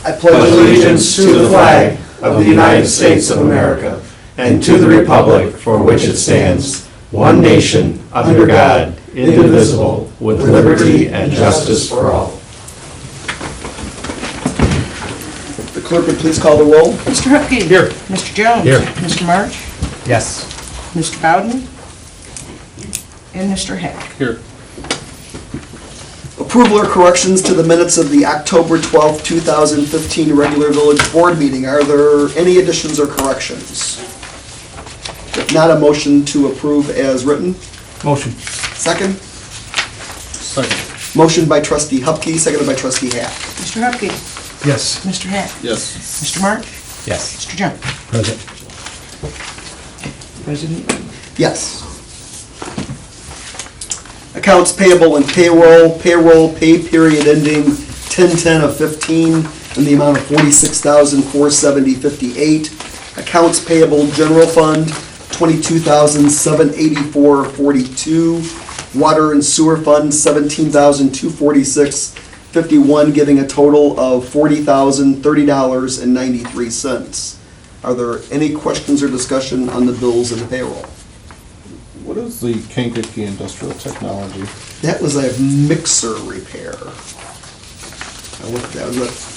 I pledge allegiance to the flag of the United States of America and to the republic for which it stands, one nation, under God, indivisible, with liberty and justice for all. The clerk would please call the roll. Mr. Hupkey. Here. Mr. Jones. Here. Mr. March. Yes. Mr. Bowden. And Mr. Hack. Here. Approval or corrections to the minutes of the October 12th, 2015 regular village board meeting. Are there any additions or corrections? If not, a motion to approve as written. Motion. Second? Second. Motion by trustee Hupkey, seconded by trustee Hack. Mr. Hupkey. Yes. Mr. Hack. Yes. Mr. March. Yes. Mr. Jones. Present. President. Yes. Accounts payable and payroll pay period ending 10/10 of 15 in the amount of $46,470.58. Accounts payable general fund $22,784.42. Water and sewer fund $17,246.51, giving a total of $40,030.93. Are there any questions or discussion on the bills and the payroll? What is the Kankakee Industrial Technology? That was a mixer repair.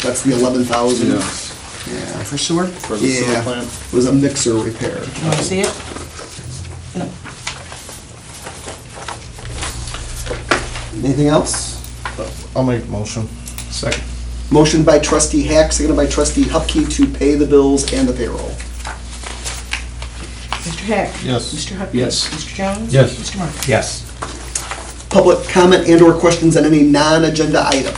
That's the 11,000. Yes. Yeah. For sewer. For the sewer Yeah, plant? it was a mixer repair. You want to see it? No. Anything else? I'll make a motion. Second. Motion by trustee Hack, seconded by trustee Hupkey to pay the bills and the payroll. Mr. Hack. Yes. Mr. Hupkey. Yes. Mr. Jones. Yes. Mr. March. Yes. Public comment and or questions on any non-agenda item.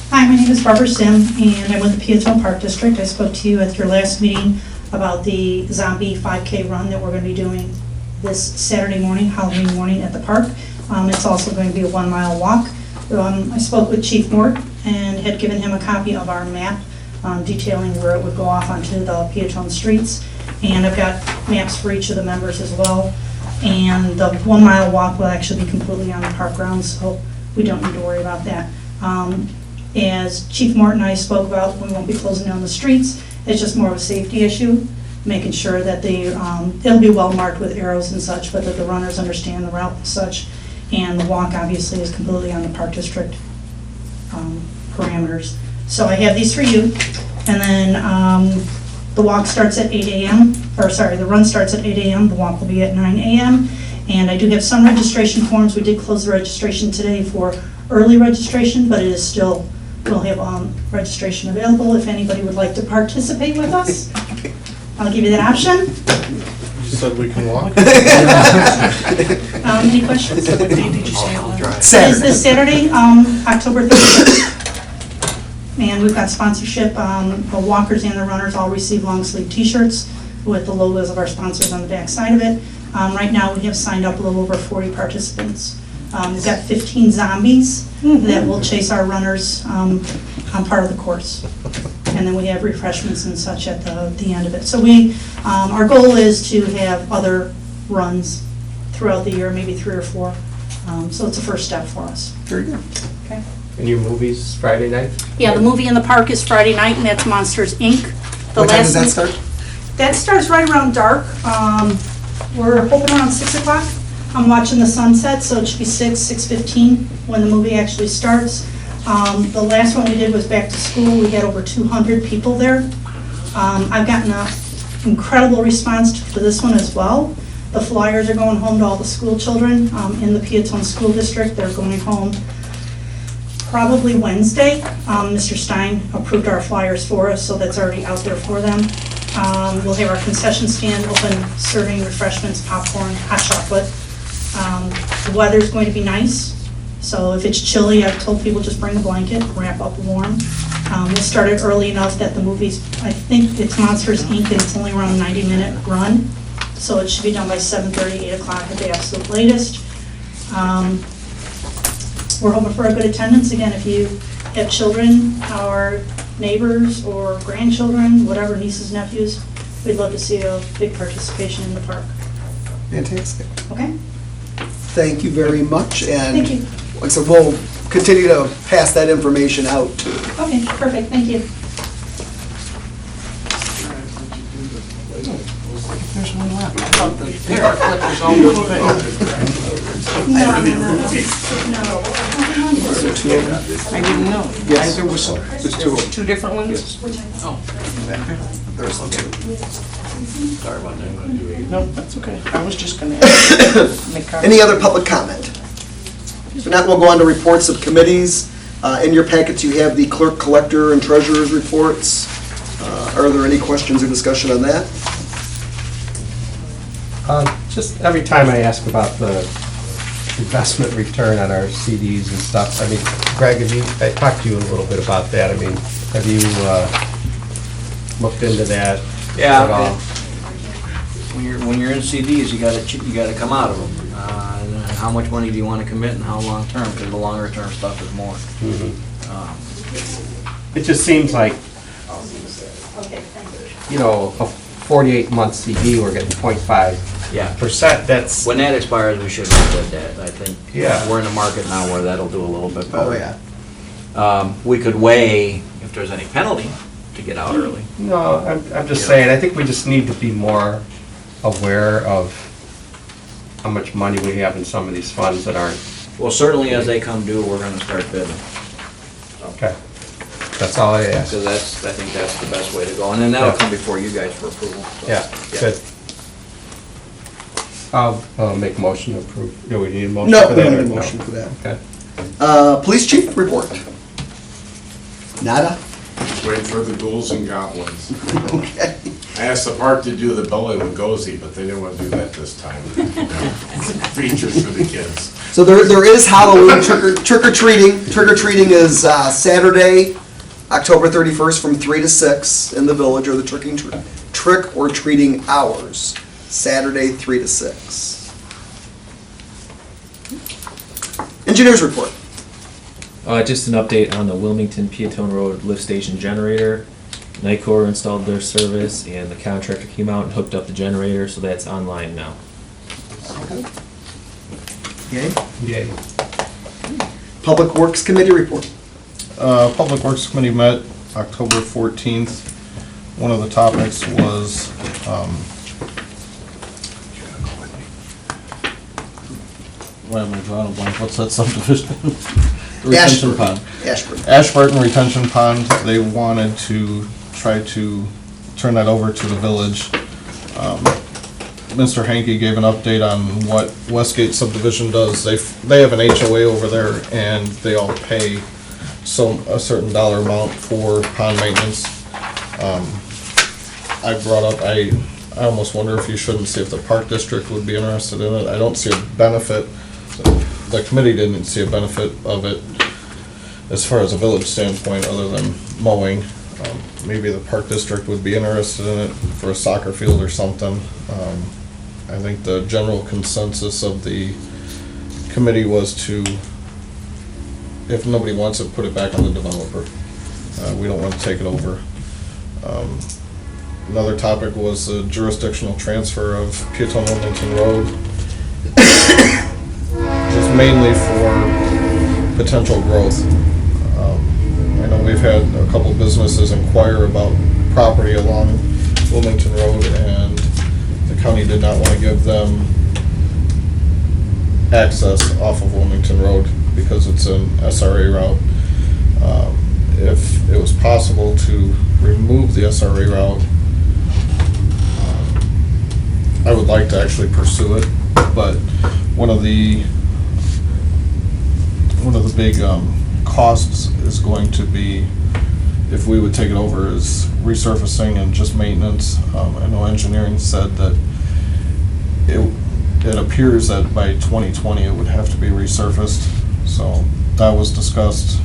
Hi, my name is Barbara Sim, and I'm with the Peotone Park District. I spoke to you at your last meeting about the zombie 5K run that we're going to be doing this Saturday morning, Halloween morning at the park. It's also going to be a 1 mile walk. I spoke with Chief Mort and had given him a copy of our map detailing where it would go off onto the Peotone streets. And I've got maps for each of the members as well. And the 1 mile walk will actually be completely on the park grounds, so we don't need to worry about that. As Chief Mort and I spoke about, we won't be closing down the streets. It's just more of a safety issue, making sure that it'll be well marked with arrows and such, but that the runners understand the route and such. And the walk obviously is completely on the Park District parameters. So I have these for you. And then the walk starts at 8 a.m., or sorry, the run starts at 8 a.m., the walk will be at 9 a.m. And I do have some registration forms. We did close the registration today for early registration, but it is still, we'll have registration available if anybody would like to participate with us. I'll give you that option. You said we can walk? Any questions? What day did you say it was? It's Saturday. this Saturday, October 31st. And we've got sponsorship. The walkers and the runners all receive long sleeve t-shirts with the logos of our sponsors on the back side of it. Right now, we have signed up a little over 40 participants. We've got 15 zombies that will chase our runners on part of the course. And then we have refreshments and such at the end of it. So our goal is to have other runs throughout the year, maybe 3 or 4. So it's a first step for us. Very good. Okay. And your movie's Friday night? Yeah, the movie in the park is Friday night, and that's Monsters, Inc. What time does that start? That starts right around dark. We're hoping around 6 o'clock. I'm watching the sunset, so it should be 6:15 when the movie actually starts. The last one we did was back to school. We had over 200 people there. I've gotten an incredible response to this one as well. The flyers are going home to all the school children in the Peotone School District. They're going home probably Wednesday. Mr. Stein approved our flyers for us, so that's already out there for them. We'll have our concession stand open, serving refreshments, popcorn, hot chocolate. The weather's going to be nice, so if it's chilly, I've told people just bring a blanket, wrap up warm. We'll start it early enough that the movie's, I think it's Monsters, Inc., and it's only around a 90-minute run, so it should be done by 7:30, 8 o'clock at the absolute latest. We're hoping for a good attendance. Again, if you have children or neighbors or grandchildren, whatever, nieces, nephews, we'd love to see a big participation in the park. Fantastic. Okay? Thank you very much. And Thank you. like I said, we'll continue to pass that information out too. Okay, perfect, thank you. There's one left. I thought the paper clip was all one thing. I didn't know. Yes. There was There's two of them. two different ones? Oh. There's two. Sorry about that. No, that's okay. I was just gonna ask. Make copies. Any other public comment? If not, we'll go on to reports of committees. In your packets, you have the clerk, collector, and treasurer's reports. Are there any questions or discussion on that? Just every time I ask about the investment return on our CDs and stuff, I mean, Greg, I talked to you a little bit about that. I mean, have you looked into that at all? When you're in CDs, you gotta come out of them. And how much money do you want to commit and how long term? Because the longer term stuff is more. It just seems like, you know, a 48-month CD, we're getting 0.5%. Yeah. That's, When that expires, we should look at that. I think Yeah. we're in the market now where that'll do a little bit better. Oh, yeah. We could weigh if there's any penalty to get out early. no, I'm just saying, I think we just need to be more aware of how much money we have in some of these funds that aren't. Well, certainly as they come due, we're gonna start bidding. Okay. That's all I ask. So I think that's the best way to go. And then that'll Yeah. come before you guys for approval. So, Yeah, good. I'll make a motion to approve. Do we need a motion No, for we that? don't or need a no? motion for that. Okay. Police chief report. Nada? Waiting for the ghouls and goblins. Okay. I asked the park to do the bowling with Gozy, but they didn't want to do that this time. Features for the kids. So there is Halloween trick or treating. Trick or treating is Saturday, October 31st from 3 to 6 in the village, or the trick or treating hours. Saturday, 3 to 6. Engineers report. Just an update on the Wilmington Peotone Road lift station generator. Nicor installed their service and the contractor came out and hooked up the generator, so that's online now. Yay. Yay. Public Works Committee report. Public Works Committee met October 14th. One of the topics was, why am I drawing a blank? What's that subdivision? Retention pond. Ashford. Ashburton Retention Pond, they wanted to try to turn that over to the village. Mr. Hankey gave an update on what Westgate subdivision does. They have an HOA over there and they all pay a certain dollar amount for pond maintenance. I brought up, I almost wonder if you shouldn't see if the park district would be interested in it. I don't see a benefit. The committee didn't see a benefit of it as far as a village standpoint, other than mowing. Maybe the park district would be interested in it for a soccer field or something. I think the general consensus of the committee was to, if nobody wants it, put it back on the developer. We don't want to take it over. Another topic was the jurisdictional transfer of Peotone Wilmington Road. Just mainly for potential growth. I know we've had a couple businesses inquire about property along Wilmington Road, and the county did not want to give them access off of Wilmington Road because it's an SRA route. If it was possible to remove the SRA route, I would like to actually pursue it, but one of the big costs is going to be, if we would take it over, is resurfacing and just maintenance. I know engineering said that it appears that by 2020 it would have to be resurfaced, so that was discussed.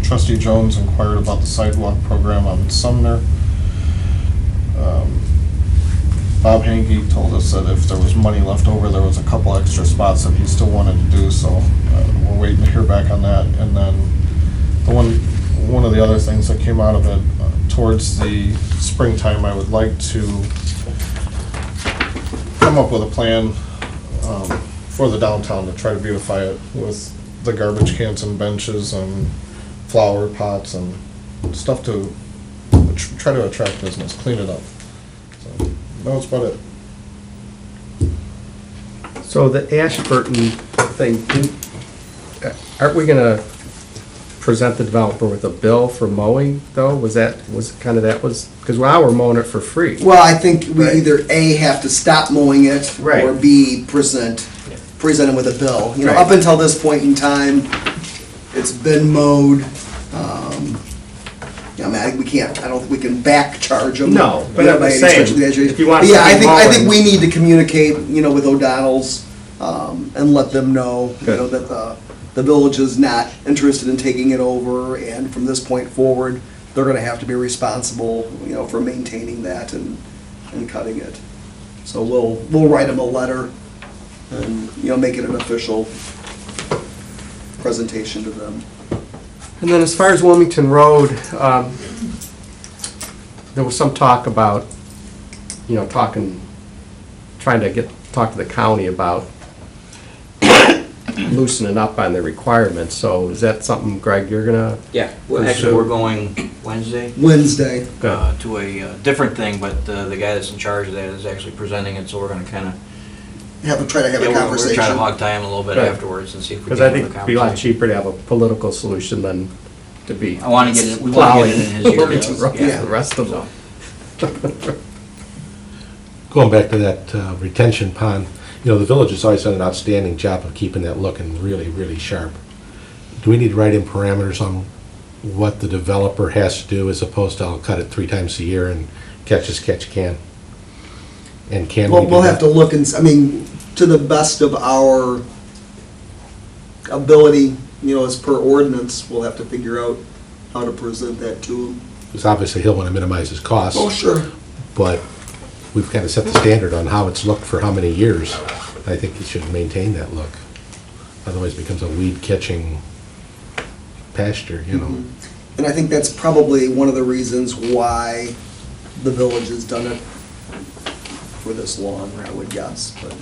Trustee Jones inquired about the sidewalk program on Sumner. Bob Hankey told us that if there was money left over, there was a couple extra spots that he still wanted to do, so we're waiting to hear back on that. And then one of the other things that came out of it, towards the springtime, I would like to come up with a plan for the downtown to try to beautify it with the garbage cans and benches and flower pots and stuff to try to attract business, clean it up. So, that's about it. So the Ashburton thing, aren't we gonna present the developer with a bill for mowing, though? Was kind of that was, because now we're mowing it for free. Well, I think we Right. either A, have to stop mowing it, Right. or B, present them with a bill. You know, Right. up until this point in time, it's been mowed. I mean, I don't think we can back charge them. No, but I'm by just any saying, stretch of the imagination. if you want But yeah, I something think mowing- we need to communicate, with O'Donnell's, and let them know, Good. that the village is not interested in taking it over, and from this point forward, they're gonna have to be responsible, for maintaining that and cutting it. So we'll write them a letter and, make it an official presentation to them. And then as far as Wilmington Road, there was some talk about, trying to talk to the county about loosening up on the requirements. So is that something, Greg, you're gonna? Yeah, well, actually, we're going Wednesday Wednesday. to a different thing, but the guy that's in charge of that is actually presenting it, so we're gonna kind of, Try to have a we're trying to conversation. hog tie him a little bit Right. afterwards and see if we Because can I have think a it'd be a lot conversation. cheaper to have a political solution than to be. I want to get it, we want to get it in his ear. Wilmington Road, Yeah. The rest of them. Going back to that retention pond, the village has always done an outstanding job of keeping that looking really, really sharp. Do we need to write in parameters on what the developer has to do as opposed to I'll cut it 3 times a year and catch as catch can? And can we do that? We'll have to look to the best of our ability, as per ordinance, we'll have to figure out how to present that to him. Because obviously he'll want to minimize his costs. Oh, sure. But we've kind of set the standard on how it's looked for how many years. I think he should maintain that look. Otherwise it becomes a weed catching pasture, And I think that's probably one of the reasons why the village has done it for this long, I would guess, but,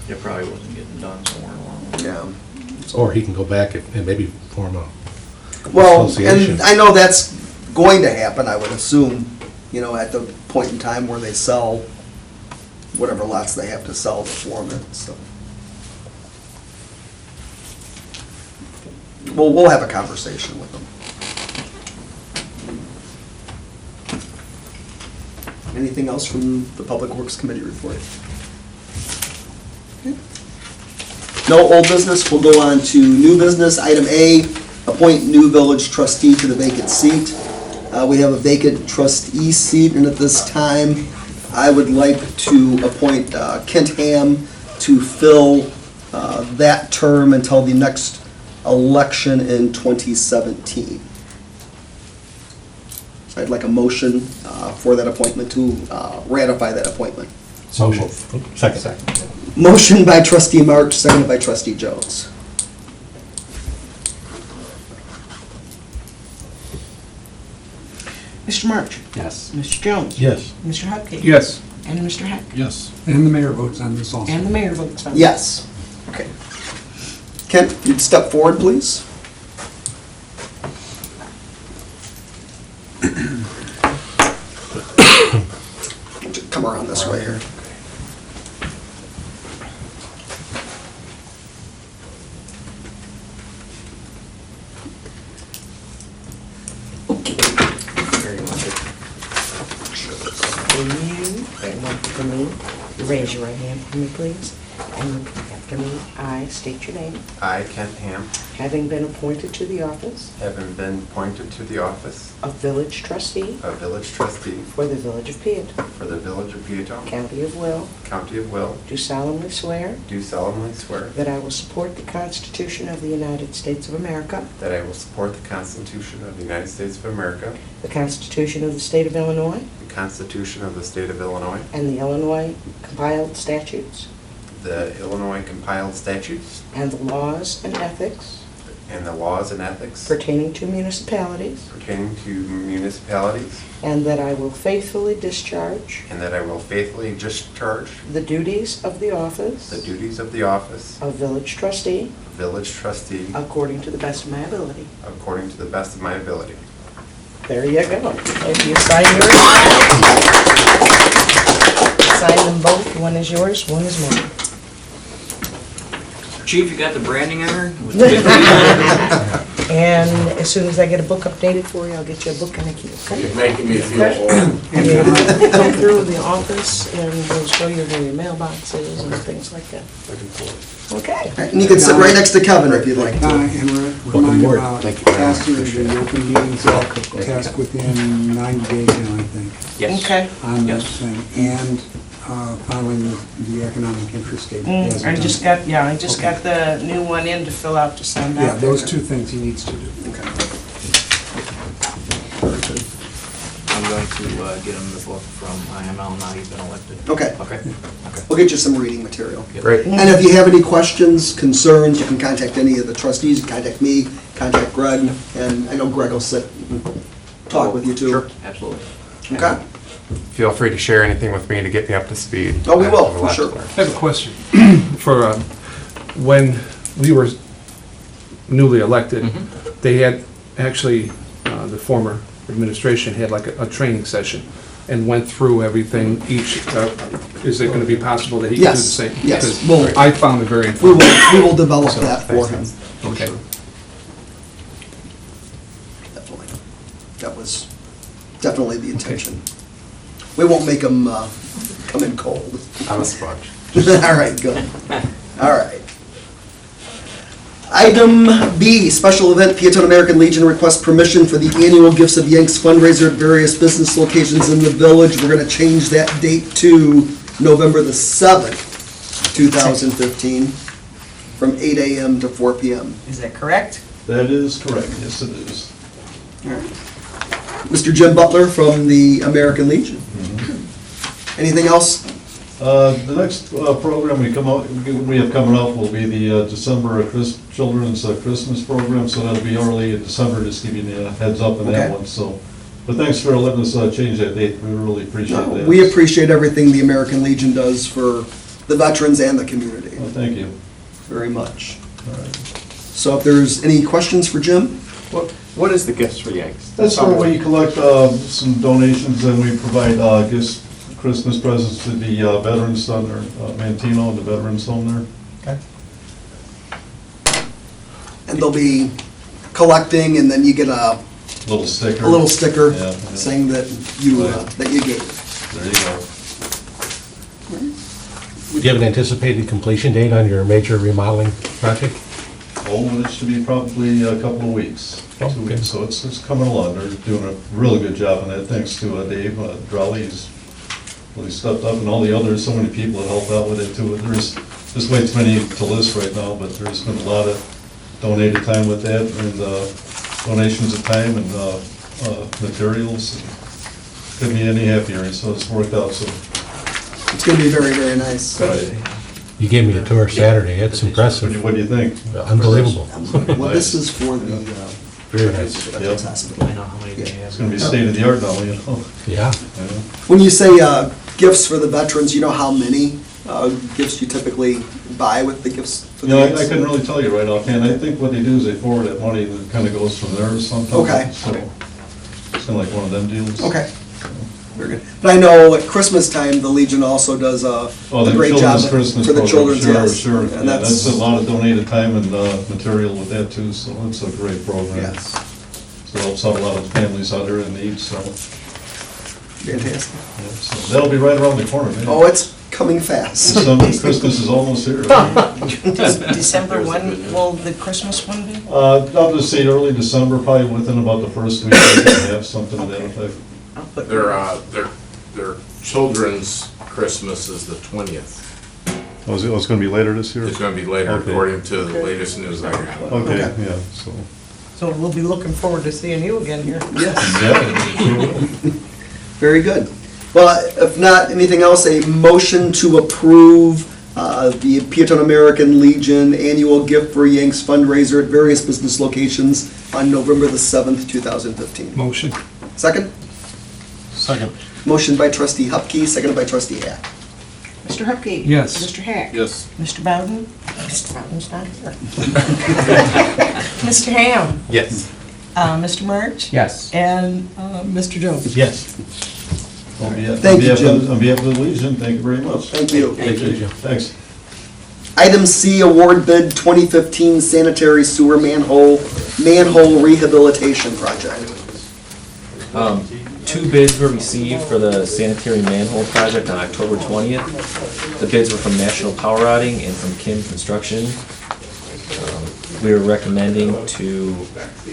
It probably wasn't getting done somewhere along. yeah. Or he can go back and maybe form a Well, association. and I know that's going to happen, I would assume, at the point in time where they sell whatever lots they have to sell to form it, so. We'll have a conversation with them. Anything else from the Public Works Committee report? Okay. No old business, we'll go on to new business. Item A, appoint new village trustee to the vacant seat. We have a vacant trustee seat, and at this time, I would like to appoint Kent Ham to fill that term until the next election in 2017. So I'd like a motion for that appointment to ratify that appointment. So moved. Second. Motion by trustee March, seconded by trustee Jones. Mr. March? Yes. Mr. Jones? Yes. Mr. Hupkey? Yes. And Mr. Heck? Yes. And the mayor votes on this also. And the mayor votes on it. Yes. Okay. Kent, you'd step forward, please. Come around this way here. Very much. And you, right one for me, raise your right hand for me, please, and repeat after me. I state your name. I, Kent Ham, Having been appointed to the office having been appointed to the office of village trustee of village trustee for the village of Peotone, for the village of Peotone, county of Will, county of Will, do solemnly swear do solemnly swear that I will support the Constitution of the United States of America, that I will support the Constitution of the United States of America, the Constitution of the State of Illinois, the Constitution of the State of Illinois, and the Illinois compiled statutes, the Illinois compiled statutes, and the laws and ethics and the laws and ethics pertaining to municipalities, pertaining to municipalities, and that I will faithfully discharge and that I will faithfully discharge the duties of the office the duties of the office of village trustee of village trustee according to the best of my ability. according to the best of my ability. There you go. If you sign yours, sign them both. One is yours, one is mine. Chief, you got the branding on her? And as soon as I get a book updated for you, I'll get you a book and a key, okay? You're making me feel old. And you come through the office and we'll show you where your mailboxes and things like that. Okay. And you can sit right next to Kevin if you'd like to. And remind about passing the open meetings act test within 90 days now, I think, Yes. Okay. on that Yes. thing. And following the economic interest statement. as I done. just got the new one in to fill out to send out. Yeah, those two things he needs to do. I'm going to get him the book from IML now he's been elected. Okay, Okay. we'll get you some reading material. Great. And if you have any questions, concerns, you can contact any of the trustees, contact me, contact Greg, and I know Greg will sit and talk with you too. Sure, absolutely. Okay? Feel free to share anything with me to get me up to speed. Oh, we will, I have a for lot to sure. learn. I have a question for when we were newly elected, they had actually, the former administration had like a training session and went through everything each, is it going to be possible that he can do the Yes, same? yes. Because Well, I found it very We informative. will develop that for him. Okay. Definitely. That was definitely the intention. We won't make him come in cold. I'm a sponge. All right, good. All right. Item B, special event, Peotone American Legion requests permission for the annual Gifts of Yanks fundraiser at various business locations in the village. We're going to change that date to November the 7th, 2015, from 8 a.m. to 4 p.m. Is that correct? That is correct, yes it is. Mr. Jim Butler from the American Legion. Anything else? The next program we have coming up will be the December Children's Christmas program, so that'll be early in December, just giving you a heads up on that Okay. one, so. But thanks for letting us change that date, we really appreciate that. We appreciate everything the American Legion does for the veterans and the community. Well, thank you. Very much. All right. So if there's any questions for Jim? What is the Gifts for Yanks? That's where we collect some donations and we provide gifts, Christmas presents to the veterans down there, Mantino and the veterans home there. And they'll be collecting, and then you get a Little sticker. sticker Yeah. saying that you gave. There you go. Do you have an anticipated completion date on your major remodeling project? Oh, it should be probably a couple of weeks. Oh, 2 okay. weeks, so it's coming along. They're doing a really good job on that, thanks to Dave Drowley. He's really stepped up, and all the others, so many people that helped out with it too. There's just way too many to list right now, but there's been a lot of donated time with that, and donations of time and materials. Couldn't be any happier, so it's worked out, so. It's going to be very, very nice. You gave me a tour Saturday, it's impressive, What do you think? unbelievable. Well, this is for the Very nice. Veterans Hospital. I know how many they have. It's gonna be state of the art now, you know. Yeah. Yeah. When you say gifts for the veterans, you know how many gifts you typically buy with the gifts for the You know, I veterans? couldn't really tell you right offhand. I think what they do is they forward that money and it kind of goes from there or something. Okay. So it's kind of like one of them deals. Okay. Very good. But I know at Christmas time, the Legion also does Oh, a the great job children's Christmas for the program, children's, sure, yes. sure. And Yeah, that's a lot of donated time and material with that too, so it's a great program. Yes. So it helps out a lot of families out there in need, so, Fantastic. yeah, so that'll be right around the corner, man. Oh, it's coming fast. Christmas is almost here. December, when will the Christmas one be? I'll just say early December, probably within about the first week, we can have something to that effect. I'll put- Their children's Christmas is the 20th. Oh, it's gonna be later this year? It's gonna be later, Okay. according to the latest news I got. Okay, Okay. yeah, so. So we'll be looking forward to seeing you again here. Yes. Yeah. Very good. Well, if not anything else, a motion to approve the Peotone American Legion Annual Gift for Yanks fundraiser at various business locations on November the 7th, 2015. Motion. Second? Second. Motion by trustee Hupkey, seconded by trustee Hack. Mr. Hupkey. Yes. Mr. Hack. Yes. Mr. Bowden. Mr. Bowden's not here. Mr. Ham. Yes. Mr. March. Yes. And Mr. Jones. Yes. Thank you, Jim. On behalf of the Legion, thank you very much. Thank you. Thank you, Jim. Thanks. Item C, award bid 2015 sanitary sewer manhole rehabilitation project. 2 bids were received for the sanitary manhole project on October 20th. The bids were from National Power Rotting and from Kim Construction. We are recommending to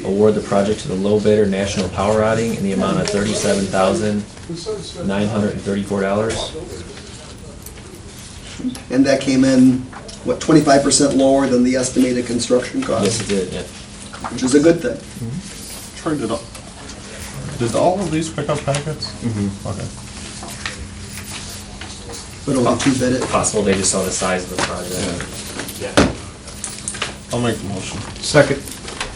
award the project to the low bidder, National Power Rotting, in the amount of $37,934. And that came in, what, 25% lower than the estimated construction cost? Yes, it did, yeah. Which is a good thing. Troy, did all of these pick up packets? Okay. But only 2 bid it. Possible they just saw the size of the project. I'll make the motion. Second.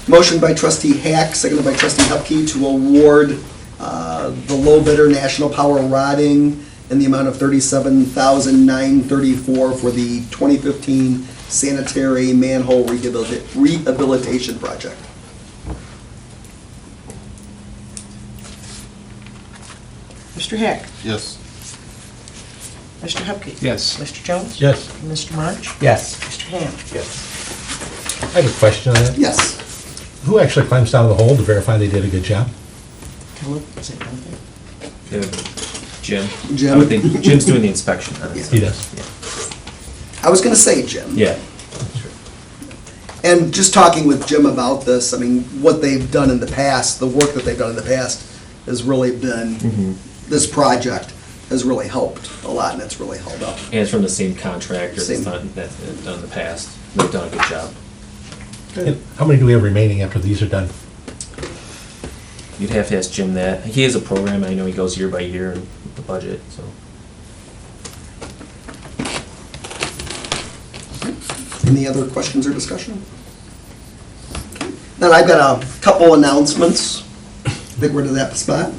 Motion by trustee Hack, seconded by trustee Hupkey to award the low bidder National Power Rotting in the amount of $37,934 for the 2015 sanitary manhole rehabilitation project. Mr. Hack. Yes. Mr. Hupkey. Yes. Mr. Jones. Yes. Mr. March. Yes. Mr. Ham. I have a question on that. Yes. Who actually climbs down the hole to verify they did a good job? Is it okay? Jim. Jim. I would think Jim's doing the inspection on it. He does. I was gonna say Jim. Yeah. And just talking with Jim about this, I mean, what they've done in the past, the work that they've done in the past has really been, this project has really helped a lot, and it's really held up. And it's from the same contractor Same. that's done in the past. They've done a good job. And how many do we have remaining after these are done? You'd have to ask Jim that. He has a program, I know he goes year by year in the budget, so. Any other questions or discussion? Then I've got a couple announcements. I think we're to that spot.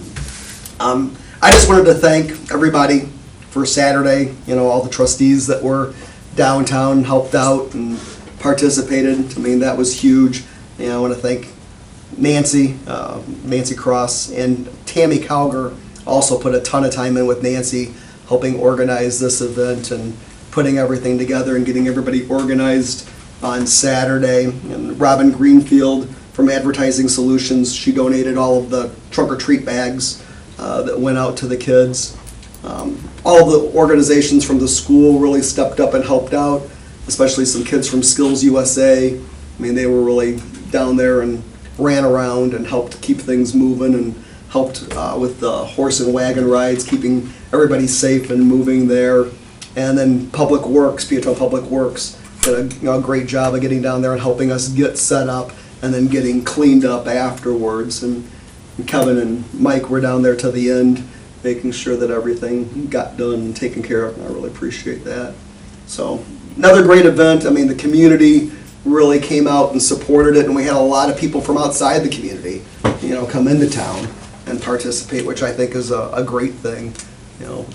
I just wanted to thank everybody for Saturday, all the trustees that were downtown, helped out and participated. I mean, that was huge. I want to thank Nancy Cross, and Tammy Cowger also put a ton of time in with Nancy, helping organize this event and putting everything together and getting everybody organized on Saturday. And Robin Greenfield from Advertising Solutions, she donated all of the trunk or treat bags that went out to the kids. All the organizations from the school really stepped up and helped out, especially some kids from Skills USA. I mean, they were really down there and ran around and helped keep things moving and helped with the horse and wagon rides, keeping everybody safe and moving there. And then Public Works, Peotone Public Works, did a great job of getting down there and helping us get set up and then getting cleaned up afterwards. And Kevin and Mike were down there to the end, making sure that everything got done and taken care of, and I really appreciate that. So, another great event. I mean, the community really came out and supported it, and we had a lot of people from outside the community, come into town and participate, which I think is a great thing.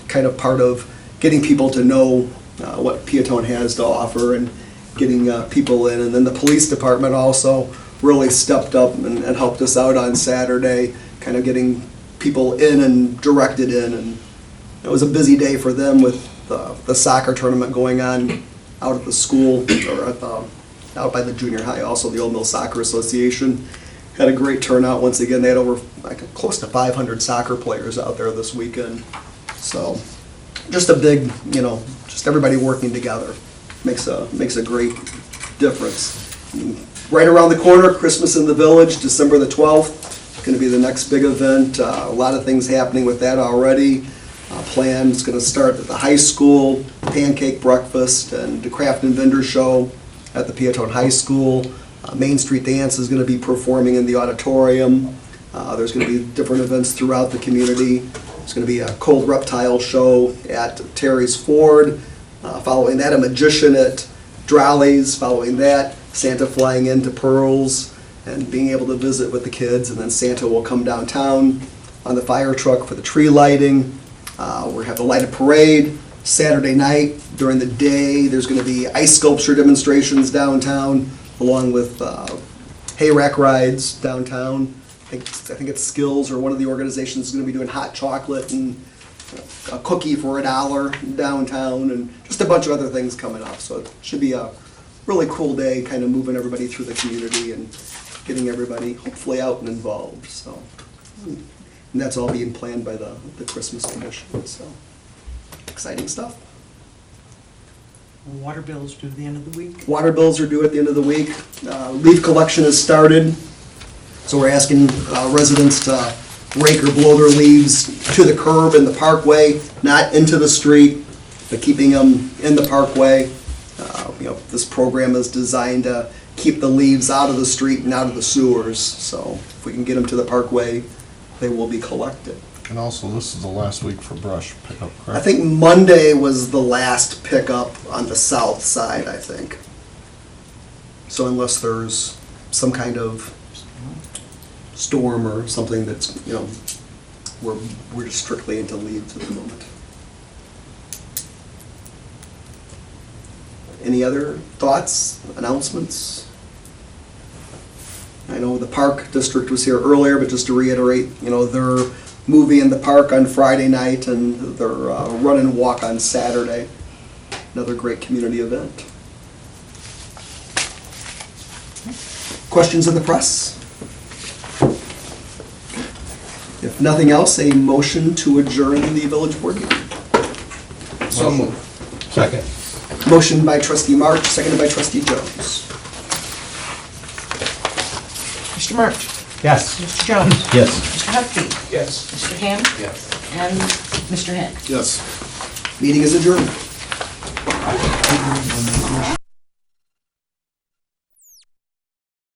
Kind of part of getting people to know what Peotone has to offer and getting people in. And then the police department also really stepped up and helped us out on Saturday, kind of getting people in and directed in. And it was a busy day for them with the soccer tournament going on out at the school, or out by the junior high. Also, the Old Mill Soccer Association had a great turnout. Once again, they had over close to 500 soccer players out there this weekend. So just a big, just everybody working together makes a great difference. Right around the corner, Christmas in the Village, December the 12th, going to be the next big event. A lot of things happening with that already. Planned. It's going to start at the high school, pancake breakfast, and the craft and vendor show at the Peotone High School. Main Street Dance is going to be performing in the auditorium. There's going to be different events throughout the community. There's going to be a cold reptile show at Terry's Ford. Following that, a magician at Drolley's. Following that, Santa flying into Pearls and being able to visit with the kids. And then Santa will come downtown on the fire truck for the tree lighting. We have the lighted parade Saturday night. During the day, there's going to be ice sculpture demonstrations downtown, along with hay rack rides downtown. I think it's Skills or one of the organizations is going to be doing hot chocolate and a cookie for $1 downtown, and just a bunch of other things coming up. So it should be a really cool day, kind of moving everybody through the community and getting everybody hopefully out and involved. So, and that's all being planned by the Christmas Commission. So exciting stuff. Water bills due at the end of the week. Water bills are due at the end of the week. Leaf collection has started, so we're asking residents to rake or blow their leaves to the curb in the parkway, not into the street, but keeping them in the parkway. This program is designed to keep the leaves out of the street and out of the sewers, so if we can get them to the parkway, they will be collected. And also, this is the last week for brush pickup, correct? I think Monday was the last pickup on the south side, I think. So unless there's some kind of storm or something that's, we're just strictly into leaves at the moment. Any other thoughts, announcements? I know the Park District was here earlier, but just to reiterate, their movie in the park on Friday night and their run and walk on Saturday. Another great community event. Questions in the press? If nothing else, a motion to adjourn the village board meeting. So moved. Second. Motion by trustee March, seconded by trustee Jones. Mr. March? Yes. Mr. Jones? Yes. Mr. Hupkey? Yes. Mr. Ham? Yes. And Mr. Henn? Yes. Meeting is adjourned.